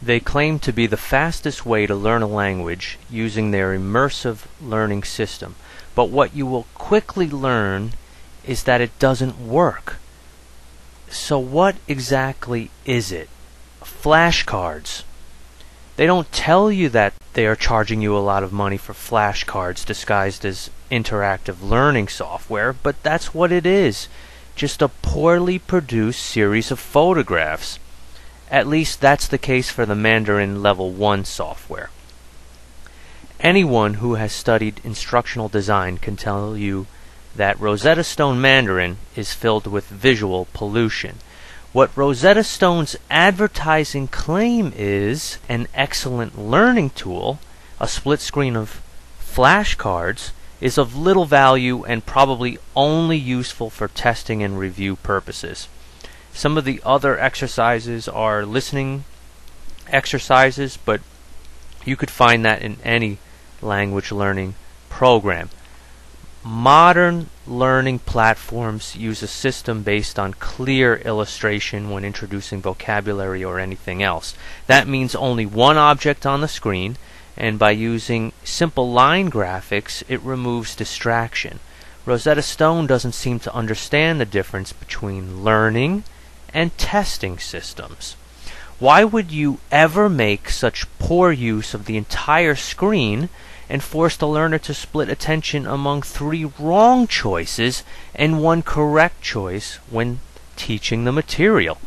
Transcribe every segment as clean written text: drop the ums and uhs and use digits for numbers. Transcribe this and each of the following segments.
They claim to be the fastest way to learn a language using their immersive learning system. But what you will quickly learn is that it doesn't work. So what exactly is it? Flashcards. They don't tell you that they are charging you a lot of money for flashcards disguised as interactive learning software, but that's what it is. Just a poorly produced series of photographs. At least that's the case for the Mandarin Level 1 software. Anyone who has studied instructional design can tell you that Rosetta Stone Mandarin is filled with visual pollution. What Rosetta Stone's advertising claim is an excellent learning tool, a split screen of flashcards, is of little value and probably only useful for testing and review purposes. Some of the other exercises are listening exercises, but you could find that in any language learning program. Modern learning platforms use a system based on clear illustration when introducing vocabulary or anything else. That means only one object on the screen, and by using simple line graphics, it removes distraction. Rosetta Stone doesn't seem to understand the difference between learning and testing systems. Why would you ever make such poor use of the entire screen and force the learner to split attention among 3 wrong choices and 1 correct choice when teaching the material?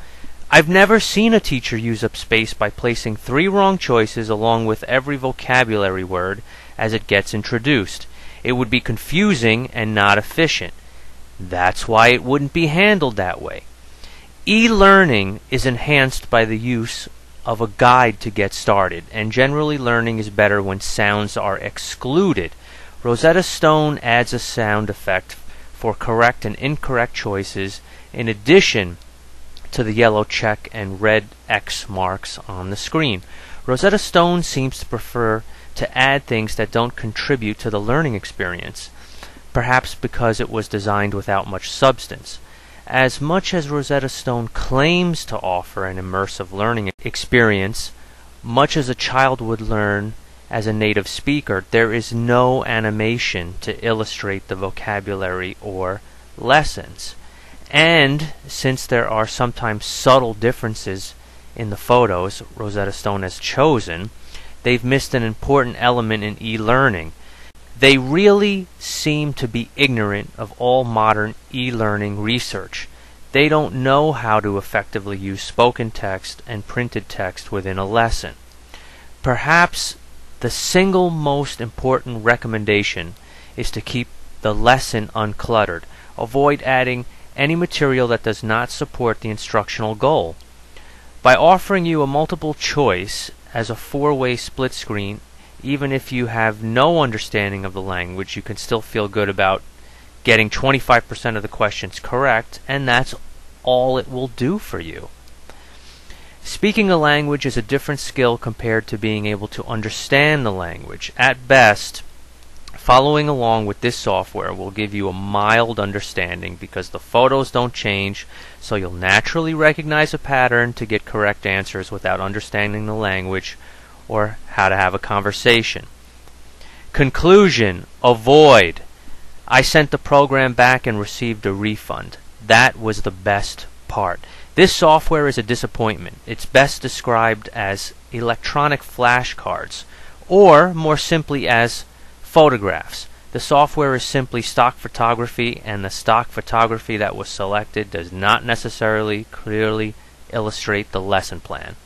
I've never seen a teacher use up space by placing 3 wrong choices along with every vocabulary word as it gets introduced. It would be confusing and not efficient. That's why it wouldn't be handled that way. E-learning is enhanced by the use of a guide to get started, and generally learning is better when sounds are excluded. Rosetta Stone adds a sound effect for correct and incorrect choices in addition to the yellow check and red X marks on the screen. Rosetta Stone seems to prefer to add things that don't contribute to the learning experience, perhaps because it was designed without much substance. As much as Rosetta Stone claims to offer an immersive learning experience, much as a child would learn as a native speaker, there is no animation to illustrate the vocabulary or lessons. And since there are sometimes subtle differences in the photos Rosetta Stone has chosen, they've missed an important element in e-learning. They really seem to be ignorant of all modern e-learning research. They don't know how to effectively use spoken text and printed text within a lesson. Perhaps the single most important recommendation is to keep the lesson uncluttered. Avoid adding any material that does not support the instructional goal. By offering you a multiple choice as a 4-way split screen, even if you have no understanding of the language, you can still feel good about getting 25% of the questions correct, and that's all it will do for you. Speaking a language is a different skill compared to being able to understand the language. At best, following along with this software will give you a mild understanding because the photos don't change, so you'll naturally recognize a pattern to get correct answers without understanding the language or how to have a conversation. Conclusion: avoid. I sent the program back and received a refund. That was the best part. This software is a disappointment. It's best described as electronic flashcards, or more simply as photographs. The software is simply stock photography, and the stock photography that was selected does not necessarily clearly illustrate the lesson plan.